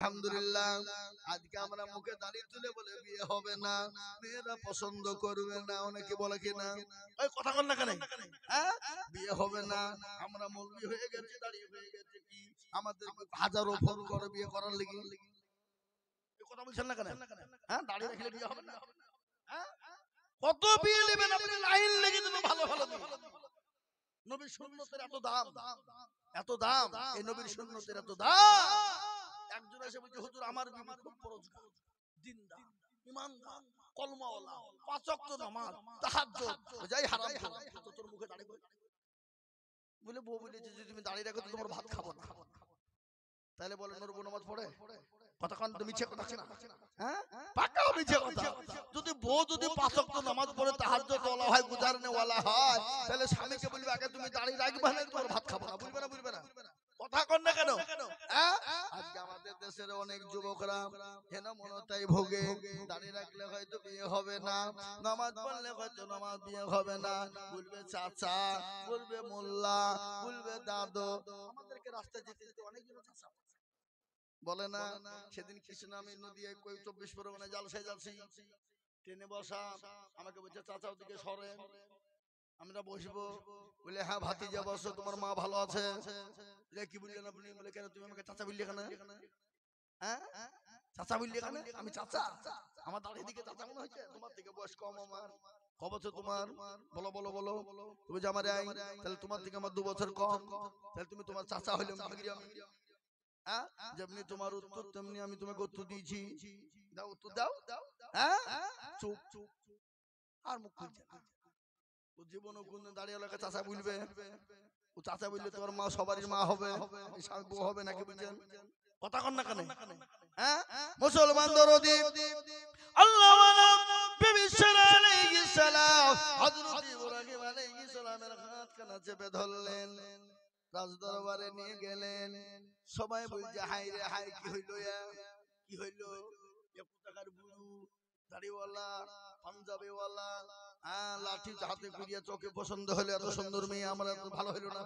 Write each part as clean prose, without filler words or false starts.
আলহামদুলিল্লাহ আজকে আমরা মুখে দাড়ি তুলে বলে বিয়ে হবে না, মেয়েরা পছন্দ করবে না, অনেকে বলে কি না ওই কথা বল না কেন, হ্যাঁ বিয়ে হবে না, আমরা মৌলবি হয়ে গেছি, দাঁড়িয়ে হয়ে গেছে, কি আমাদের হাজারো ফোন করে বিয়ে করার লাগি, কথা বলছেন না কেন, হ্যাঁ দাঁড়িয়ে রাখলে বিয়ে হবে না, হ্যাঁ কত বিয়ে নেবেন আপনি, লাইন লেগে দেবেন ভালো ভালো নবীর সুন্নতের এত দাম, এত দাম, এই নবীর সুন্নতের এত দাম। একজন এসে বলছে হুজুর আমার বিবি খুব পরোজগার, দিনদার, ইমানদার, কলমাওয়ালা, পাঁচ ওয়াক্ত নামাজ, তাহাজ্জুদ, যাই হারাম তো তোর মুখে দাঁড়িয়ে বলে বউ বলেছে যে তুমি দাঁড়িয়ে রাখো তো তোমার ভাত খাবো না, তাহলে বলে নরবো নামাজ পড়ে, কথা কান তুমি মিছে কথা না, হ্যাঁ পাকা মিছে কথা। যদি বউ যদি পাঁচ ওয়াক্ত নামাজ পড়ে তাহাজ্জুদ ওয়ালা হয়, গুজারনে ওয়ালা হয়, তাহলে স্বামীকে বলবে আগে তুমি দাঁড়িয়ে রাখবে না, তোমার ভাত খাবো না, বলবে না বলবে না, কথা কন না কেন, আজকে আমাদের দেশের অনেক যুবকরা হীনমন্যতায় ভোগে, দাঁড়িয়ে রাখলে হয়তো বিয়ে হবে না, নামাজ পড়লে হয়তো নামাজ বিয়ে হবে না, বলবে চাচা, বলবে মোল্লা, বলবে দাদু, আমাদেরকে রাস্তায় যেতে যেতে অনেকজন চাচা বলে না। সেদিন কৃষ্ণ আমি নদী 24 পরগনায় জালসায় যাচ্ছি, ট্রেনে বসা, আমাকে বলছে চাচা ওদিকে সরে, আমরা বসবো, বলে হ্যাঁ ভাতিজা বসো, তোমার মা ভালো আছে, কি বললেন আপনি, বলে কেন তুমি আমাকে চাচা বললে কেন, হ্যাঁ চাচা বললে কেন, আমি চাচা, আমার দাঁড়িয়ে দিকে চাচা মনে হচ্ছে, তোমার থেকে বয়স কম, আমার ক বছর তোমার, বলো বলো বলো, তুমি যে আমার তাহলে তোমার থেকে আমার 2 বছর কম, তাহলে তুমি তোমার চাচা হইলে যেমনি তোমার উত্তর তেমনি আমি তোমাকে উত্তর দিয়েছি, দাও উত্তর দাও, হ্যাঁ চুপ চুপ, আর মুখ খুলছে না, ও জীবনও কোনদিন দাঁড়িয়ে লোকে চাচা বলবে, ও চাচা বললে তোমার মা সবারই মা হবে, স্বামী বউ হবে নাকি, বুঝছেন কথা কন না কেন, হ্যাঁ মুসলমান দরদি আল্লাহ ওয়ালা বিবি সারা আলাইহিস সালাম হযরত ইব্রাহিম আলাইহিস সালামের হাত কানা চেপে ধরলেন, রাজ দরবারে নিয়ে গেলেন, সবাই বলছে হাই রে হাই, কি হইল, কি হইল, টাকার বুড়ু দাড়িওয়ালা পাঞ্জাবিওয়ালা, লাঠি হাতে করিয়া চোখে পছন্দ হলো, এত সুন্দর মেয়ে আমরা এত ভালো হইলো না,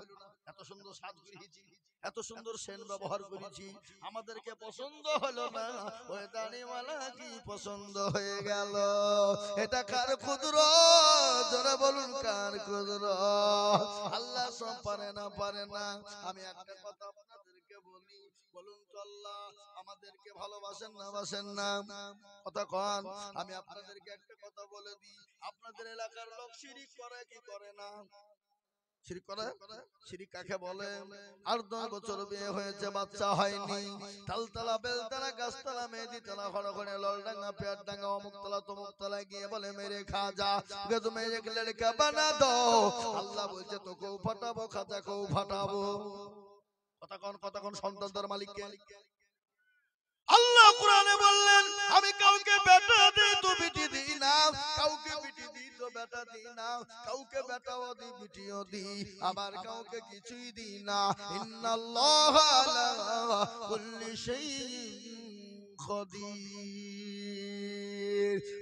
এত সুন্দর সাজ করেছি, এত সুন্দর সেন ব্যবহার করেছি, আমাদেরকে পছন্দ হলো না, ওই দাড়িওয়ালা কি পছন্দ হয়ে গেল, এটা কার কুদরত, জোরে বলুন কার কুদরত, আল্লাহ সব পারে না, পারে না। আমি একটা কথা আপনাদেরকে বলি, বলুন তো আল্লাহ আমাদেরকে ভালোবাসেন না বাসেন না, কথা কন, আমি আপনাদেরকে একটা কথা বলে দিই, আপনাদের এলাকার লোক শিরিক করে কি করে না, শিরিক করে, শিরিক কাকে বলে, আর 10 বছর বিয়ে হয়েছে বাচ্চা হয়নি, তালতলা বেলতলা গাছতলা মেহেদিতলা খড়খড়ে ললডাঙ্গা পেয়ারডাঙ্গা অমুকতলা তমুকতলা গিয়ে বলে মেরে খাজা গে তুমি এক লড়কা বানা দো, আল্লাহ বলছে তোকেও ফাটাবো খাজাকেও ফাটাবো, কথা কোন সন্তানদের মালিককে, আল্লাহ কোরআনে বললেন আমি কাউকে বেটা দিই তো বিটি দিই না, কাউকে বিটি দিই তো বেটা দিই না, কাউকে বেটাও দিই বিটিও দিই, আবার কাউকে কিছুই দিই না, ইন্নাল্লাহ আলা কুল্লি শাইইন কদির,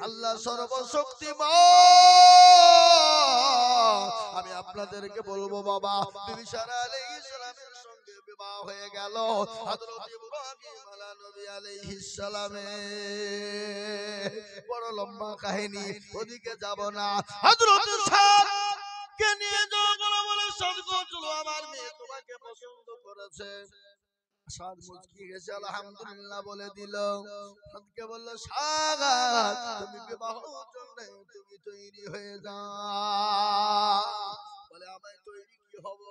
আল্লাহ সর্বশক্তিমান। আমি আপনাদেরকে বলবো বাবা, বিবি সারা আলাইহিস সালামের সঙ্গে বিবাহ হয়ে গেল হযরত ইব্রাহিম নবী আলাইহিস সালামের, বড় লম্বা কাহিনী, ওদিকে যাব না, হযরত সাদকে নিয়ে যাওয়া বলে সদগো চলো আমার মেয়ে তোমাকে পছন্দ করেছে, সাদ মুচকি হেসে আলহামদুলিল্লাহ বলে দিল, সাদকে বলল সাদ তুমি বিবাহের জন্য তুমি তৈরি হয়ে যাও, বলে আমি তৈরি কি হব,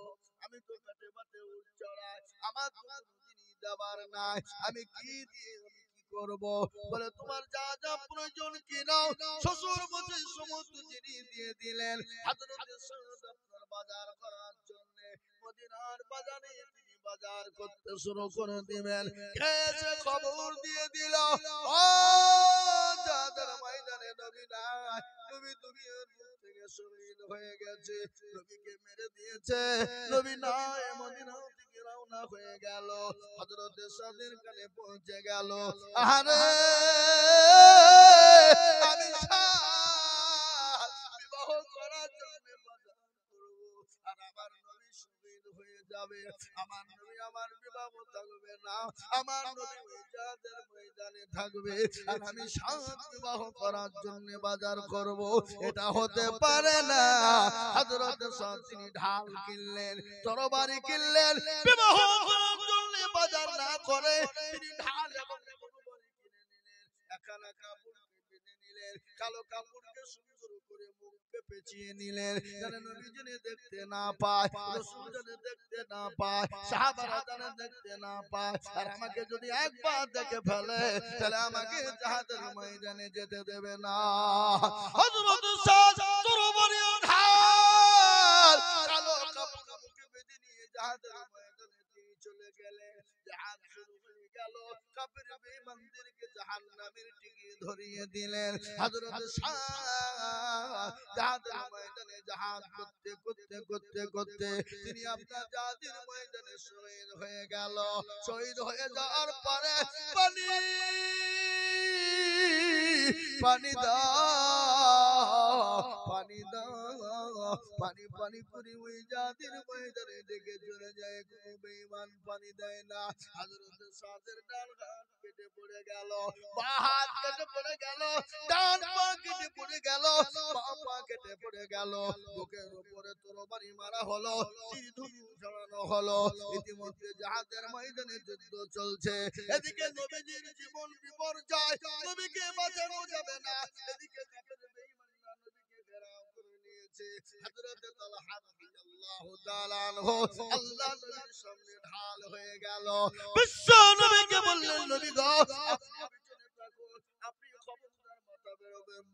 আমি তো পেটে পেটে উট চড়াই, আমার তো জিনিস দেবার নাই, আমি কি দিয়ে কি করব, বলে তোমার যা যা প্রয়োজন কিনো, শ্বশুর মশাই সমস্ত জিনিস দিয়ে দিলেন, হযরত সাদ আপনার বাজার করার জন্য মদিনার বাজারে বাজার করতে শুরু করে দিবেন, এসে খবর দিয়ে দিল ও যাদের ময়দানে নবী নাই, নবী দুনিয়ার বুক থেকে শহীদ হয়ে গেছে, নবীকে মেরে দিয়েছে, নবী নাই, মদিনা থেকে রওনা হয়ে গেল, হযরত সাদের কানে পৌঁছে গেল, আরে আমি বিবাহ করার জন্য বাজার করব, আর আমার নবী শহীদ হয়ে যাবে, আমার নবী আমার বিবাহ থাকবে না, আমার নবী ওই জিহাদের ময়দানে থাকবে আর আমি সাত বিবাহ করার জন্য বাজার করব, এটা হতে পারে না। হযরত সাদ তিনি ঢাল কিনলেন, তরবারি কিনলেন, বিবাহ করার জন্য বাজার না করে তিনি ঢাল এবং তরবারি কিনে নিলেন। একখানা কাপড় কিনে নিলেন, কালো কাপড়কে সুন্দর করে মুখে পেঁচিয়ে নিলেন, যেন নবী যেন দেখতে না পায়, রাসূল যেন দেখতে না পায়, সাহাবারা যেন দেখতে না পায়। আর আমাকে যদি একবার দেখে ফেলে তাহলে আমাকে জিহাদের ময়দানে যেতে দেবে না। হযরত সাদ তরবারি ও ঢাল কালো কাপড় মুখে বেঁধে নিয়ে জিহাদের ময়দানে তিনি চলে গেলেন। জিহাদ শুরু হয়ে গেল, কাফের বেঈমানদেরকে জাহান্নামের টিকে ধরিয়ে দিলেন। হযরত সাদ জিহাদের ময়দানে জিহাদ করতে করতে করতে করতে তিনি আপনার জিহাদের ময়দানে শহীদ হয়ে গেল। শহীদ হয়ে যাওয়ার পরে পানি দাও, পানি দাও, পানি পানি করে ওই জিহাদের ময়দানে ডেকে চলে যায়। কোনো বেঈমান পানি দেয় না। হযরত সাদের ডান হাত কেটে পড়ে গেল, বাঁ হাত কেটে পড়ে গেল, ডান পা কেটে পড়ে গেল, বাঁ পা কেটে পড়ে গেল। বুকের উপরে তরবারি মারা হলো, তীর ধনুক চালানো হলো। ইতিমধ্যে জিহাদের ময়দানে যুদ্ধ চলছে। এদিকে নবীজির জীবন বিপর্যয়, নবীকে বাঁচানো যাবে না। এদিকে কাফের বেঈমানরা নবীকে ঘেরাও করে নিয়েছে। হযরত তালহা রাদিয়াল্লাহু তাআলা আনহু আল্লাহ নবীর সামনে ঢাল হয়ে গেল। বিশ্ব নবীকে বললেন, নবী গো আপনি পিছনে থাকুন, আপনি খবরদার মাথা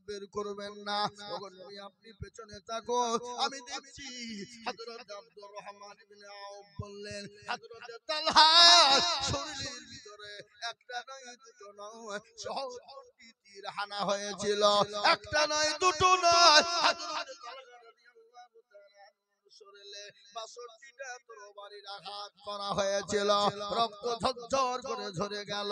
বের করবেন না। ওগো নবী আপনি পেছনে থাকুন, আমি দেখছি। হযরত আব্দুর রহমান ইবনে আউফ বললেন, হযরত তালহা শরীরের ভিতরে একটা নয় দুটো নয় 70টি তীর হানা হয়েছিল, একটা নয় দুটো নয়। হযরত তালহা রাদিয়াল্লাহু তাআলা শরীরে 62টা তরবারির আঘাত করা হয়েছিল, রক্ত ঝরঝর করে ঝরে গেল।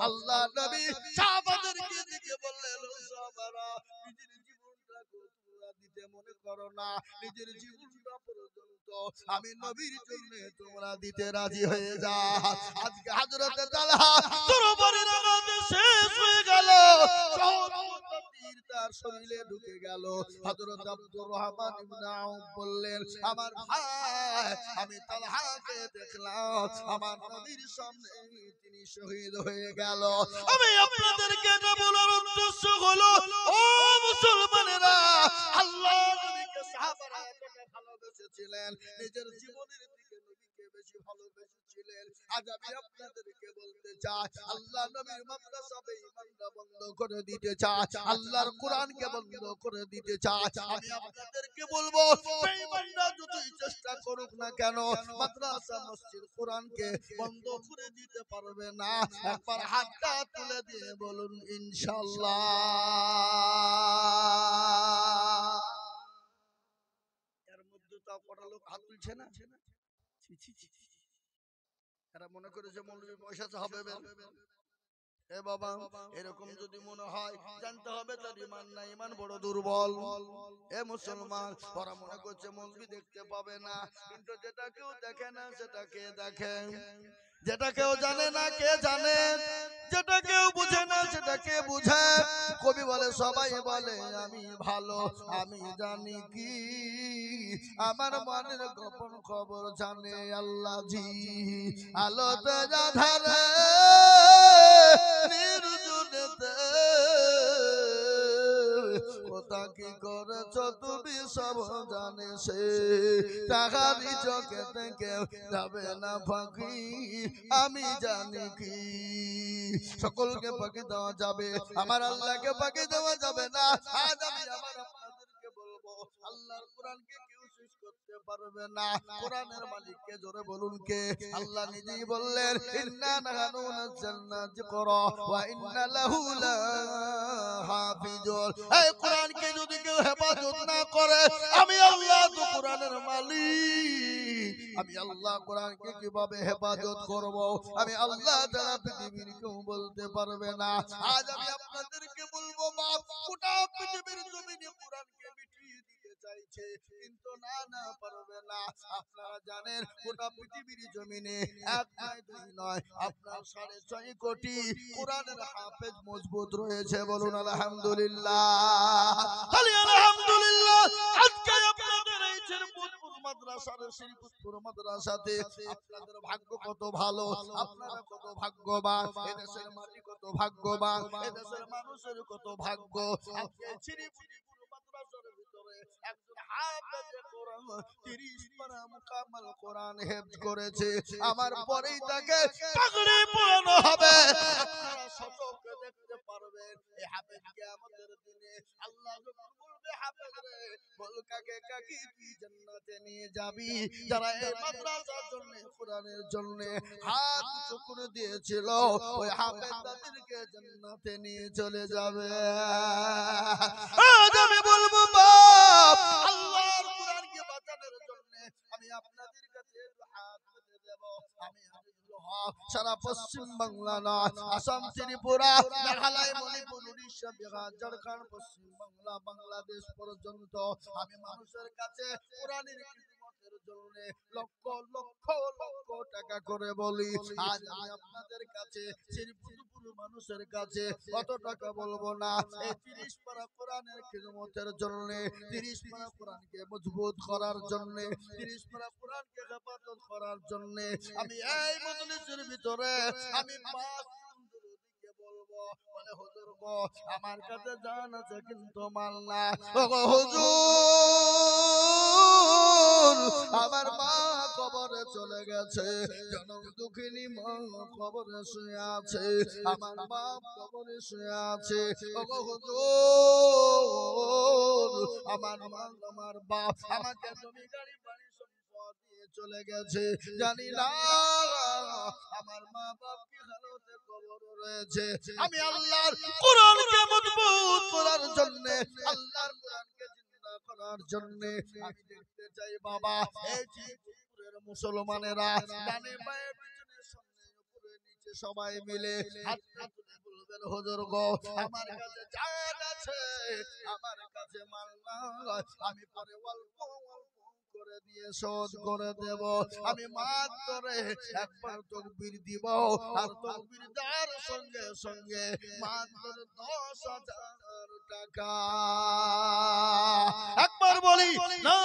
আল্লাহ নবী সাহাবাদেরকে দিকে বললেন, সাহাবারা নিজের জীবনটাকে তোমরা দিতে মনে করো না, নিজের জীবনটা পর্যন্ত আমি নবীর জন্য তোমরা দিতে রাজি হয়ে যাও। আজকে হযরত তালহা তরবারির আঘাতে শেষ হয়ে গেল, তীর তার শরীরে ঢুকে গেল। হযরত আব্দুর রহমান ইবনে আউফ বললেন, আমার ভাই আমি তালহাকে দেখলাম আমার নবীর সামনে তিনি শহীদ হয়ে গেল। আমি আপনাদেরকে এটা বলার উদ্দেশ্য হলো, ও মুসলমানেরা, আল্লাহ নবীকে সাহাবারা এতটা ভালোবেসেছিলেন, নিজের জীবনের দিকে নবীকে বেশি ভালোবেসেছিলেন। আজ আমি আপনাদেরকে বলতে চাই, আল্লাহ নবীর মাদ্রাসা বেঈমানরা বন্ধ করে দিতে চায়, আল্লাহর কোরআনকে বন্ধ করে দিতে চায়। আমি আপনাদেরকে বলবো, বেঈমানরা যতই চেষ্টা করুক না কেন, মাদ্রাসা মসজিদ কোরআনকে বন্ধ করে দিতে পারবে না। একবার হাতটা তুলে দিয়ে বলুন ইনশাআল্লাহ। এর মধ্যে তো কটা লোক হাত তুলছে না। এরা মনে করেছে মৌলবী পয়সা হবে। এ বাবা এরকম যদি মনে হয় জানতে হবে তার ঈমান নাই, ঈমান বড় দুর্বল। এ মুসলমান, ওরা মনে করছে মৌলবী দেখতে পাবে না, কিন্তু যেটা কেউ দেখে না সেটা কে দেখে, যেটা কেউ জানে না কে জানে, যেটা কেউ বুঝে না সেটা কে বুঝে। কবি বলে সবাই বলে আমি ভালো, আমি জানি কি, আমার মনের গোপন খবর জানে আল্লাহ জি। আলোতে আঁধারে নির্জনেতে কোথা কি করেছ তুমি সব জানে সে, টাকারি চোখে থেকে যাবে না ফাঁকি, আমি জানি কি। সকলকে ফাঁকি দেওয়া যাবে, আমার আল্লাহকে ফাঁকি দেওয়া যাবে না। আজ আমি আমার আপনাদেরকে বলবো, আল্লাহর কোরআনকে কেউ শেষ করতে পারবে না। কোরআনের মালিককে জোরে বলুন কে? আল্লাহ নিজেই বললেন, ইন্না নাহনু নাযালনা যিকরা ওয়া ইন্না লাহু লাহাফিজুন। এই কোরআনকে যদি কেউ হেফাজত না করে, আমি আল্লাহ তো কোরআনের মালিক, আমি আল্লাহ কোরআনকে কিভাবে হেফাজত করব? আমি আল্লাহ তাআলা পৃথিবীর কেউ বলতে পারবে না। আজ আমি আপনাদেরকে বলবো, বাপ গোটা পৃথিবীর জমিনে কোরআনকে মিটিয়ে দিতে চাইছে, কিন্তু না না পারবে না। আপনারা জানেন গোটা পৃথিবীর জমিনে এক নয় দুই নয় আপনার 6.5 কোটি কোরআনের হাফেজ মজবুত রয়েছে। বলুন আলহামদুলিল্লাহ। তাহলে আলহামদুলিল্লাহ আজকে আপনাদের এই শ্রীপুর মাদ্রাসার শ্রীপুর মাদ্রাসাতে আপনাদের ভাগ্য কত ভালো, আপনারা কত ভাগ্যবান, এদেশের মাটি কত ভাগ্যবান, এদেশের মানুষের কত ভাগ্য। আজকে শ্রীপুর মাদ্রাসার ভিতরে একজন হাফেজে কোরআন 30 পারা মুকাম্মাল কোরআন হেফজ করেছে। আমার পরেই তাকে পাগড়ি পরানো হবে। আপনারা সচক্ষে দেখতে পারবেন এই হাফেজকে আমাদের দিনে আল্লাহ যখন বলবে হাফেজ রে বল কাকে কাকে তুই জান্নাতে নিয়ে যাবি, যারা এই মাদ্রাসার জন্য কোরআনের জন্য হাত উঁচু করে দিয়েছিল ওই হাফেজ তাদেরকে জান্নাতে নিয়ে চলে যাবে। আজ আমি বলবো বাপ আল্লাহর কোরআনকে বাঁচানোর জন্য আমি আপনাদের কাছে হাত পেতে দেব। আমি সারা পশ্চিম বাংলা নয়, আসাম, ত্রিপুরা, মেঘালয়, মণিপুর, উড়িষ্যা, বিহার, ঝাড়খণ্ড, পশ্চিম বাংলা, বাংলাদেশ পর্যন্ত আমি মানুষের কাছে কোরআনের খিদমতের জন্য লক্ষ লক্ষ লক্ষ টাকা করে বলি। আজ আমি আপনাদের কাছে শ্রীপুর মানুষের কাছে কত টাকা বলবো না, এই 30 পারা কোরআনের খিদমতের জন্য, 30 পারা কোরআনকে মজবুত করার জন্য, 30 পারা কোরআনকে হেফাজত করার জন্য আমি এই মজলিসের ভিতরে আমি 5 দিকে বলবো বলে হুজুর গো আমার কাছে জান আছে কিন্তু মাল না। ওগো হুজুর আমার মা কবরে চলে গেছে, জনম দুঃখিনী মা কবরে শুয়ে আছে, আমার বাপ কবরে শুয়ে আছে। ওগো হুজুর আমার মা আমার বাপ আমাকে জমি গাড়ি বাড়ি সম্পদ দিয়ে চলে গেছে, জানি না আমার মা বাপ কি হালতে কবরে রয়েছে। আমি আল্লাহর কোরআনকে মজবুত করার জন্য, আল্লাহর কোরআনকে জিন্দা করার জন্য আমি দেখতে চাই বাবা এই শ্রীপুরের মুসলমানেরা ডানে বায়ে পিছনে সামনে উপরে নিচে সবাই মিলে হাত তুলে বলবেন হুজুর গো আমার কাছে জান আছে, আমার কাছে মাল নাই, আমি পরে অল্প অল্প করে দিয়ে শোধ করে দেব। আমি মাত্র একবার তাকবীর দিব আর তাকবীর দেওয়ার সঙ্গে সঙ্গে মাত্র 10,000 টাকা। একবার বলি না